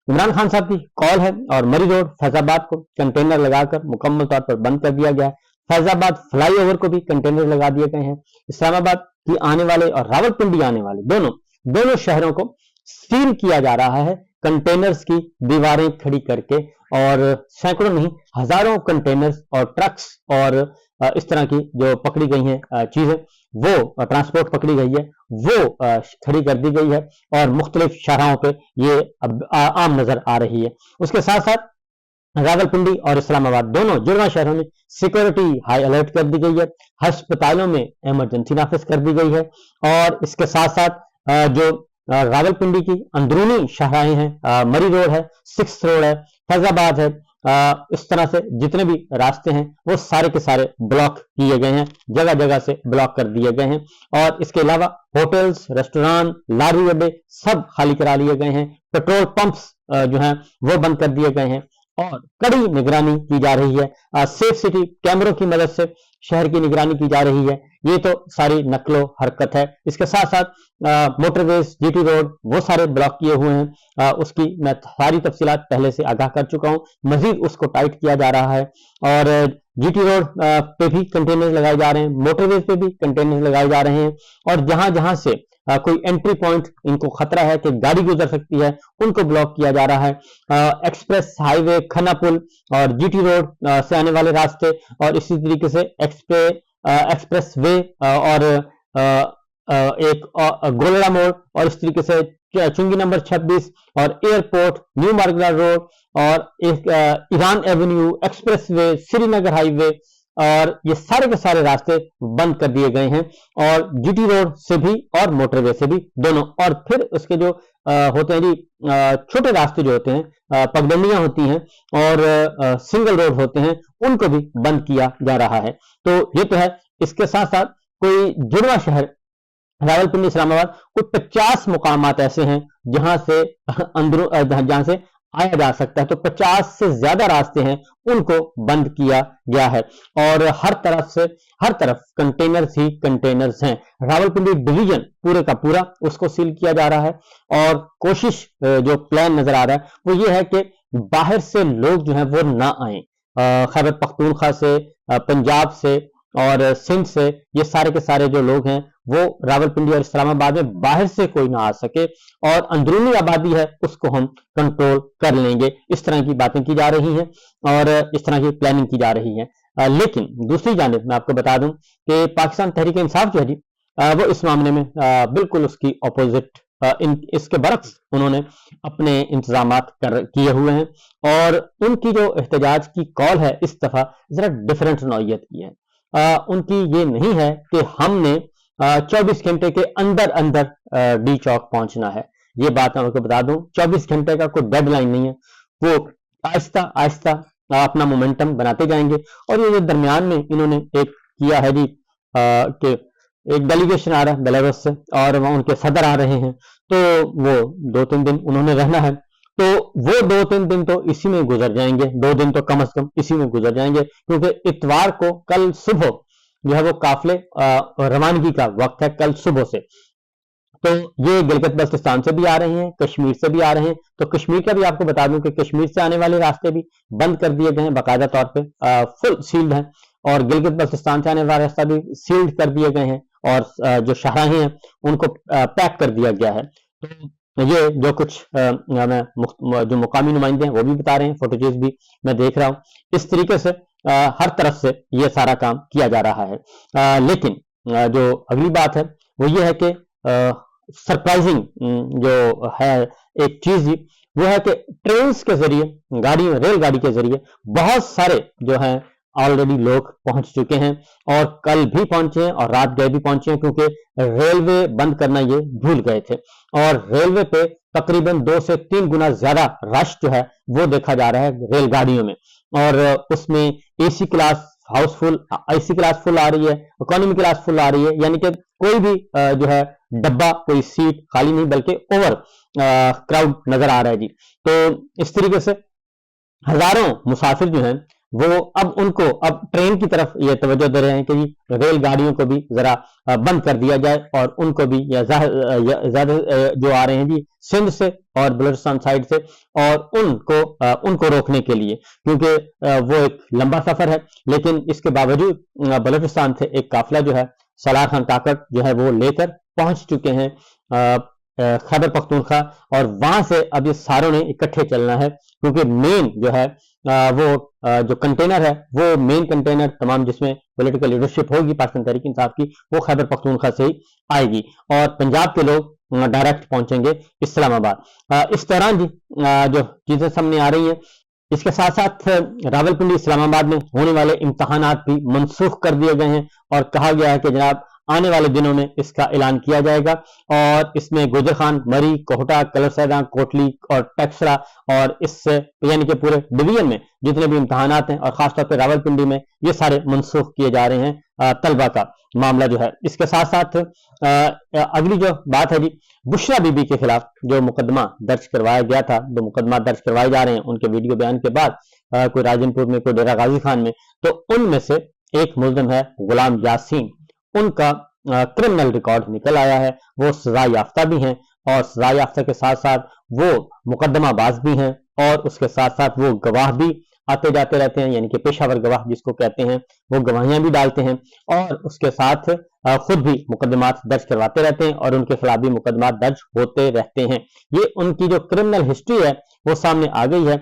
इमरान खान साहब की कॉल है और मरी रोड फैजाबाद को कंटेनर लगाकर मुकम्मल तौर पर बंद कर दिया गया है। फैजाबाद फ्लाईओवर को भी कंटेनर लगा दिए गए हैं। इस्लामाबाद की आने वाले और रावलपिंडी आने वाले दोनों शहरों को सील किया जा रहा है कंटेनर्स की दीवारें खड़ी करके, और सैकड़ों नहीं हजारों कंटेनर्स और ट्रक्स और इस तरह की जो पकड़ी गई हैं चीजें, वो ट्रांसपोर्ट पकड़ी गई है, वो खड़ी कर दी गई है और मुख्तलिफ शाहराहों पे ये अब आम नजर आ रही है। उसके साथ साथ रावलपिंडी और इस्लामाबाद दोनों जुड़वा शहरों में सिक्योरिटी हाई अलर्ट कर दी गई है। अस्पतालों में इमरजेंसी नाफिज कर दी गई है। और इसके साथ साथ जो रावलपिंडी की अंदरूनी शाहराहें हैं, मरी रोड है, 6 रोड है, फैजाबाद है, इस तरह से जितने भी रास्ते हैं वो सारे के सारे ब्लॉक किए गए हैं, जगह जगह से ब्लॉक कर दिए गए हैं। और इसके अलावा होटल्स, रेस्टोरेंट, लारी अड्डे सब खाली करा लिए गए हैं। पेट्रोल पंप्स जो हैं वो बंद कर दिए गए हैं और कड़ी निगरानी की जा रही है। सेफ सिटी कैमरों की मदद से शहर की निगरानी की जा रही है। ये तो सारी नकलो हरकत है। इसके साथ साथ मोटरवेज, जीटी रोड वो सारे ब्लॉक किए हुए हैं। उसकी मैं सारी तफसीलात पहले से आगाह कर चुका हूं। मजीद उसको टाइट किया जा रहा है और जीटी रोड पे भी कंटेनर लगाए जा रहे हैं, मोटरवेज पे भी कंटेनर लगाए जा रहे हैं। और जहां जहां से कोई एंट्री पॉइंट इनको खतरा है कि गाड़ी गुजर सकती है, उनको ब्लॉक किया जा रहा है। एक्सप्रेस हाईवे, खन्ना पुल और जीटी रोड से आने वाले रास्ते और इसी तरीके से एक्सप्रेस वे और एक गोलड़ा मोड़ और इस तरीके से चुंगी नंबर 26 और एयरपोर्ट, न्यू मार्गला रोड और एक Iran Avenue, express way, Srinagar highway और ये सारे के सारे रास्ते बंद कर दिए गए हैं। और जीटी रोड से भी और मोटरवे से भी दोनों। और फिर उसके जो होते हैं जी छोटे रास्ते जो होते हैं, पगडंडियां होती हैं और सिंगल रोड होते हैं, उनको भी बंद किया जा रहा है। तो ये तो है। इसके साथ साथ कोई जुड़वा शहर रावलपिंडी, इस्लामाबाद, कुछ 50 मुकामात ऐसे हैं जहां से जहां से आया जा सकता है। तो 50 से ज्यादा रास्ते हैं, उनको बंद किया गया है और हर तरफ कंटेनर्स ही कंटेनर्स हैं। रावलपिंडी डिवीजन पूरे का पूरा उसको सील किया जा रहा है और कोशिश जो प्लान नजर आ रहा है वो ये है कि बाहर से लोग जो हैं वो ना आए। खैबर पख्तूनख्वा से, पंजाब से और सिंध से ये सारे के सारे जो लोग हैं वो रावलपिंडी और इस्लामाबाद में बाहर से कोई ना आ सके और अंदरूनी आबादी है उसको हम कंट्रोल कर लेंगे। इस तरह की बातें की जा रही हैं और इस तरह की प्लानिंग की जा रही है। लेकिन दूसरी जानिब मैं आपको बता दूं कि पाकिस्तान तहरीक इंसाफ जो है जी वो इस मामले में बिल्कुल उसकी अपोजिट, इसके बरक्स उन्होंने अपने इंतजामात किए हुए हैं और उनकी जो एहतजाज की कॉल है इस दफा जरा डिफरेंट नौइयत की है। उनकी ये नहीं है कि हमने 24 घंटे के अंदर अंदर डी चौक पहुंचना है। ये बात मैं आपको बता दूं, 24 घंटे का कोई डेडलाइन नहीं है। वो आहिस्ता आहिस्ता अपना मोमेंटम बनाते जाएंगे। और ये जो दरमियान में इन्होंने एक किया है जी कि एक डेलीगेशन आ रहा है बेलारूस से और वहां उनके सदर आ रहे हैं, तो वो 2-3 दिन उन्होंने रहना है। तो वो 2-3 दिन तो इसी में गुजर जाएंगे, 2 दिन तो कम से कम इसी में गुजर जाएंगे, क्योंकि इतवार को कल सुबह जो है वो काफले रवानगी का वक्त है, कल सुबह से। तो ये गिलगित बल्तिस्तान से भी आ रहे हैं, कश्मीर से भी आ रहे हैं। तो कश्मीर का भी आपको बता दूं कि कश्मीर से आने वाले रास्ते भी बंद कर दिए गए हैं, बाकायदा तौर पे फुल सील्ड हैं। और गिलगित बल्तिस्तान से आने वाले रास्ता भी सील्ड कर दिए गए हैं और जो शाहराहें हैं उनको पैक कर दिया गया है। तो ये जो कुछ जो मुकामी नुमाइंदे हैं वो भी बता रहे हैं, फोटोजेस भी मैं देख रहा हूँ। इस तरीके से हर तरफ से ये सारा काम किया जा रहा है। लेकिन जो अगली बात है वो ये है कि सरप्राइजिंग जो है एक चीज वो है कि ट्रेन के जरिए, रेलगाड़ी के जरिए बहुत सारे जो हैं ऑलरेडी लोग पहुंच चुके हैं और कल भी पहुंचे हैं और रात गए भी पहुंचे हैं, क्योंकि रेलवे बंद करना ये भूल गए थे। और रेलवे पे तकरीबन 2 से 3 गुना ज्यादा रश जो है वो देखा जा रहा है रेलगाड़ियों में। और उसमें AC class housefull, AC class full आ रही है, इकोनॉमी क्लास फुल आ रही है, यानी कि कोई भी जो है डब्बा, कोई सीट खाली नहीं बल्कि ओवर क्राउड नजर आ रहा है जी। तो इस तरीके से हजारों मुसाफिर जो हैं وہ اب ٹرین کی طرف یہ توجہ دے رہے ہیں کہ ریل گاڑیوں کو بھی ذرا بند کر دیا جائے اور ان کو بھی زیادہ جو آ رہے ہیں جی سندھ سے اور بلوچستان سائڈ سے، اور ان کو روکنے کے لیے، کیونکہ وہ ایک لمبا سفر ہے، لیکن اس کے باوجود بلوچستان سے ایک قافلہ جو ہے سالار خان کاکڑ جو ہے وہ لے کر پہنچ چکے ہیں خیبر پختونخوا، اور وہاں سے اب یہ ساروں نے اکٹھے چلنا ہے، کیونکہ مین جو ہے وہ جو کنٹینر ہے، وہ مین کنٹینر تمام جس میں پولیٹیکل لیڈرشپ ہوگی پاکستان تحریک انصاف کی، وہ خیبر پختونخوا سے ہی آئے گی، اور پنجاب کے لوگ ڈائریکٹ پہنچیں گے اسلام آباد۔ اس دوران جی جو چیزیں سامنے آ رہی ہیں، اس کے ساتھ ساتھ راولپنڈی اسلام آباد میں ہونے والے امتحانات بھی منسوخ کر دیے گئے ہیں، اور کہا گیا ہے کہ جناب آنے والے دنوں میں اس کا اعلان کیا جائے گا، اور اس میں گوجر خان، مری، کوہٹا، کلر سیداں، کوٹلی اور ٹیکسرا، اور اس سے یعنی کہ پورے ڈویژن میں جتنے بھی امتحانات ہیں، اور خاص طور پہ راولپنڈی میں یہ سارے منسوخ کیے جا رہے ہیں طلبہ کا معاملہ جو ہے۔ اس کے ساتھ ساتھ اگلی جو بات ہے جی بشرا بی بی کے خلاف جو مقدمہ درج کروایا گیا تھا، دو مقدمہ درج کروائے جا رہے ہیں ان کے ویڈیو بیان کے بعد، کوئی راجن پور میں، کوئی ڈیرہ غازی خان میں، تو ان میں سے ایک ملزم ہے غلام یاسین، ان کا کرمنل ریکارڈ نکل آیا ہے، وہ سزا یافتہ بھی ہیں، اور سزا یافتہ کے ساتھ ساتھ وہ مقدمہ باز بھی ہیں، اور اس کے ساتھ ساتھ وہ گواہ بھی آتے جاتے رہتے ہیں، یعنی کہ پیشہ ور گواہ جس کو کہتے ہیں، وہ گواہیاں بھی ڈالتے ہیں، اور اس کے ساتھ خود بھی مقدمات درج کرواتے رہتے ہیں، اور ان کے خلاف بھی مقدمات درج ہوتے رہتے ہیں۔ یہ ان کی جو کرمنل ہسٹری ہے وہ سامنے آ گئی ہے۔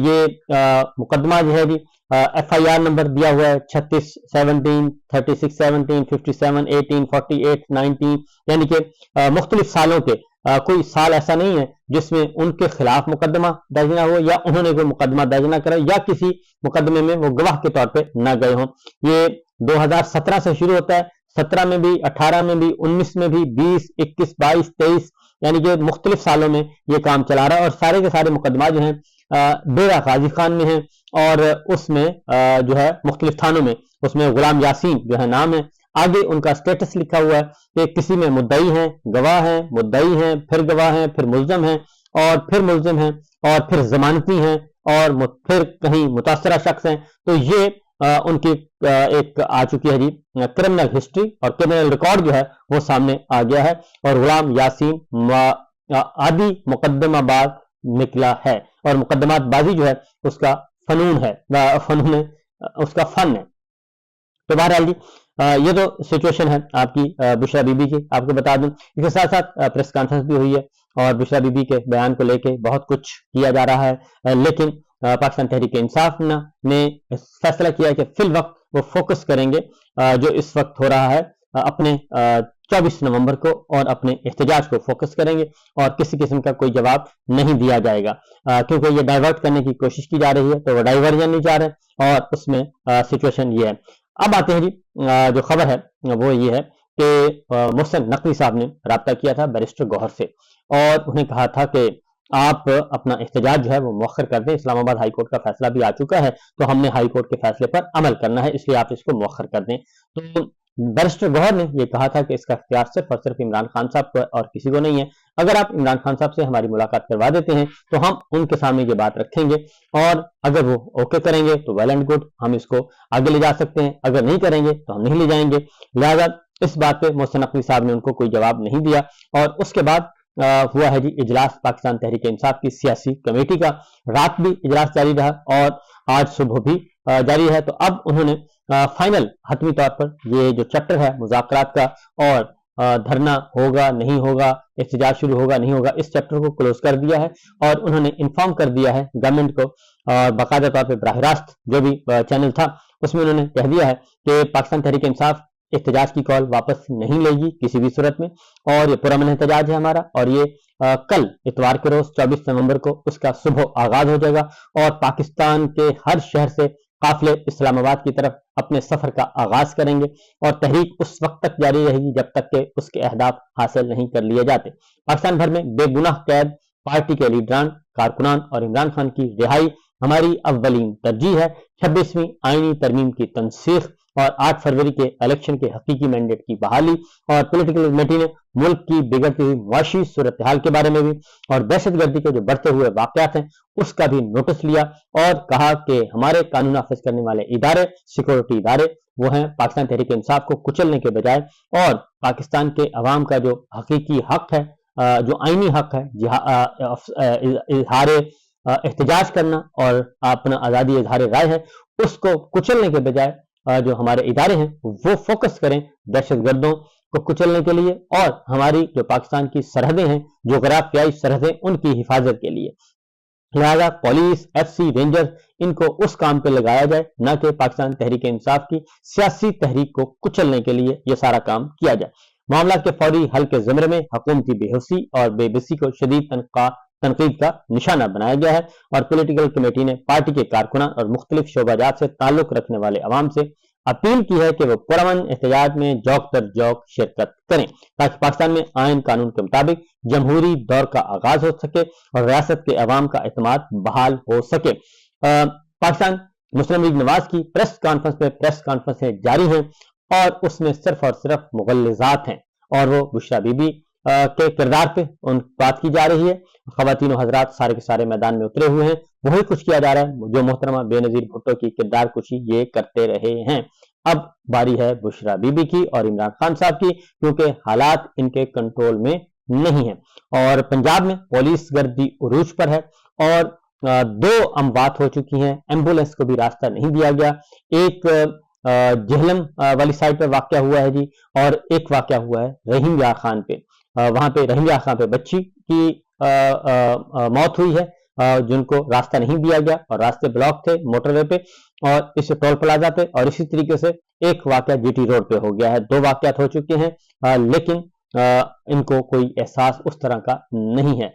یہ مقدمہ جو ہے جی ایف آئی آر نمبر دیا ہوا ہے 36 17 36 17 57 18 48 19، یعنی کہ مختلف سالوں کے، کوئی سال ایسا نہیں ہے جس میں ان کے خلاف مقدمہ درج نہ ہو، یا انہوں نے کوئی مقدمہ درج نہ کرا، یا کسی مقدمے میں وہ گواہ کے طور پہ نہ گئے ہوں۔ یہ 2017 سے شروع ہوتا ہے، 17 میں بھی، 18 میں بھی، 19 میں بھی، 20 21 22 23، یعنی کہ مختلف سالوں میں یہ کام چلا رہا ہے، اور سارے کے سارے مقدمات جو ہیں ڈیرہ غازی خان میں ہیں، اور اس میں جو ہے مختلف تھانوں میں، اس میں غلام یاسین جو ہے نام ہے، آگے ان کا سٹیٹس لکھا ہوا ہے کہ کسی میں مدعی ہیں، گواہ ہیں، مدعی ہیں، پھر گواہ ہیں، پھر ملزم ہیں، اور پھر ملزم ہیں، اور پھر ضمانتی ہیں، اور پھر کہیں متاثرہ شخص ہیں۔ تو یہ ان کی ایک آ چکی ہے جی کرمنل ہسٹری، اور کرمنل ریکارڈ جو ہے وہ سامنے آ گیا ہے، اور غلام یاسین آدھی مقدمہ باز نکلا ہے، اور مقدمات بازی جو ہے اس کا فنون ہے، اس کا فن ہے۔ تو بہرحال جی یہ تو سچویشن ہے آپ کی بشرا بی بی کی، آپ کو بتا دوں۔ اس کے ساتھ ساتھ پریس کانفرنس بھی ہوئی ہے، اور بشرا بی بی کے بیان کو لے کے بہت کچھ کیا جا رہا ہے، لیکن پاکستان تحریک انصاف نے فیصلہ کیا ہے کہ فی الوقت وہ فوکس کریں گے جو اس وقت ہو رہا ہے اپنے 24 نومبر کو، اور اپنے احتجاج کو فوکس کریں گے، اور کسی قسم کا کوئی جواب نہیں دیا جائے گا، کیونکہ یہ ڈائیورٹ کرنے کی کوشش کی جا رہی ہے، تو وہ ڈائیورژن نہیں چاہ رہے، اور اس میں سچویشن یہ ہے۔ اب آتے ہیں جی جو خبر ہے وہ یہ ہے کہ محسن نقوی صاحب نے رابطہ کیا تھا بیرسٹر گوہر سے، اور انہیں کہا تھا کہ آپ اپنا احتجاج جو ہے وہ مؤخر کر دیں، اسلام آباد ہائی کورٹ کا فیصلہ بھی آ چکا ہے، تو ہم نے ہائی کورٹ کے فیصلے پر عمل کرنا ہے، اس لیے آپ اس کو مؤخر کر دیں۔ تو بیرسٹر گوہر نے یہ کہا تھا کہ اس کا اختیار صرف اور صرف عمران خان صاحب کو اور کسی کو نہیں ہے، اگر آپ عمران خان صاحب سے ہماری ملاقات کروا دیتے ہیں تو ہم ان کے سامنے یہ بات رکھیں گے، اور اگر وہ اوکے کریں گے تو ویل اینڈ گڈ، ہم اس کو آگے لے جا سکتے ہیں، اگر نہیں کریں گے تو ہم نہیں لے جائیں گے۔ لہذا اس بات پہ محسن نقوی صاحب نے ان کو کوئی جواب نہیں دیا، اور اس کے بعد ہوا ہے جی اجلاس پاکستان تحریک انصاف کی سیاسی کمیٹی کا، رات بھی اجلاس جاری رہا، اور آج صبح بھی جاری ہے۔ تو اب انہوں نے فائنل حتمی طور پر یہ جو چیپٹر ہے مذاکرات کا، اور دھرنا ہوگا نہیں ہوگا، احتجاج شروع ہوگا نہیں ہوگا، اس چیپٹر کو کلوز کر دیا ہے، اور انہوں نے انفارم کر دیا ہے گورنمنٹ کو، اور باقاعدہ طور پہ براہ راست جو بھی چینل تھا اس میں انہوں نے کہہ دیا ہے کہ پاکستان تحریک انصاف احتجاج کی کال واپس نہیں لے گی کسی بھی صورت میں، اور یہ پرامن احتجاج ہے ہمارا، اور یہ کل اتوار کے روز 24 نومبر کو اس کا صبح آغاز ہو جائے گا، اور پاکستان کے ہر شہر سے قافلے اسلام آباد کی طرف اپنے سفر کا آغاز کریں گے، اور تحریک اس وقت تک جاری رہے گی جب تک کہ اس کے اہداف حاصل نہیں کر لیے جاتے۔ پاکستان بھر میں بے گناہ قید پارٹی کے لیڈران، کارکنان اور عمران خان کی رہائی ہماری اولین ترجیح ہے۔ 26ویں آئینی ترمیم کی تنسیخ और 8 फरवरी के इलेक्शन के हकीकी मैंडेट की बहाली, और पॉलिटिकल कमेटी ने मुल्क की बिगड़ती हुई मुआशी सूरत हाल के बारे में भी और दहशतगर्दी के जो बढ़ते हुए वाकयात हैं उसका भी नोटिस लिया, और कहा कि हमारे कानून नाफिज करने वाले इदारे, सिक्योरिटी इदारे, वो हैं पाकिस्तान तहरीक इंसाफ को कुचलने के बजाय और पाकिस्तान के अवाम का जो हकीकी हक है, जो आईनी हक है इजहार एहतजाज करना और अपना आज़ादी इजहार राय है, उसको कुचलने के बजाय जो हमारे इदारे हैं वो फोकस करें दहशतगर्दों को कुचलने के लिए और हमारी जो पाकिस्तान की सरहदें हैं, जोग्राफियाई सरहदें, उनकी हिफाजत के लिए। लिहाजा पुलिस, एफसी, रेंजर्स, इनको उस काम पे लगाया जाए, न कि पाकिस्तान तहरीक इंसाफ की सियासी तहरीक को कुचलने के लिए ये सारा काम किया जाए। मामला के फौरी हल के ज़िम्रे में हुकूमती बेहोशी और बेबसी को शदीद तनकीद का निशाना बनाया गया है, और पॉलिटिकल कमेटी ने पार्टी के कारकुनान और मुख्तलिफ शोबाजात से ताल्लुक रखने वाले अवाम से अपील की है कि वो पुरअमन एहतजाज में जौक दर जौक शिरकत करें, ताकि पाकिस्तान में आइन कानून के मुताबिक जमहूरी दौर का आगाज हो सके और रियासत के अवाम का एतमाद बहाल हो सके। पाकिस्तान मुस्लिम लीग नवाज की प्रेस कॉन्फ्रेंसें जारी हैं और उसमें सिर्फ और सिर्फ मुगल्लिजात हैं, और वो बुशरा बीबी के किरदार पे उन बात की जा रही है। खवातीन हजरात सारे के सारे मैदान में उतरे हुए हैं, वही कुछ किया जा रहा है जो मोहतरमा बेनजीर भुट्टो की किरदार कुशी ये करते रहे हैं। अब बारी है बुशरा बीबी की और इमरान खान साहब की, क्योंकि हालात इनके कंट्रोल में नहीं है। और पंजाब में पुलिस गर्दी उरूज पर है और 2 अमवात हो चुकी हैं, एम्बुलेंस को भी रास्ता नहीं दिया गया। एक जहलम वाली साइड पर वाकया हुआ है जी, और एक वाकया हुआ है रहीम या खान पे। वहां पे रहीम या खान पे बच्ची की मौत हुई है, जिनको रास्ता नहीं दिया गया और रास्ते ब्लॉक थे मोटरवे पे और इस टोल प्लाजा पे, और इसी तरीके से एक वाकया जीटी रोड पे हो गया है। 2 वाकयात हो चुके हैं, लेकिन इनको कोई एहसास उस तरह का नहीं है।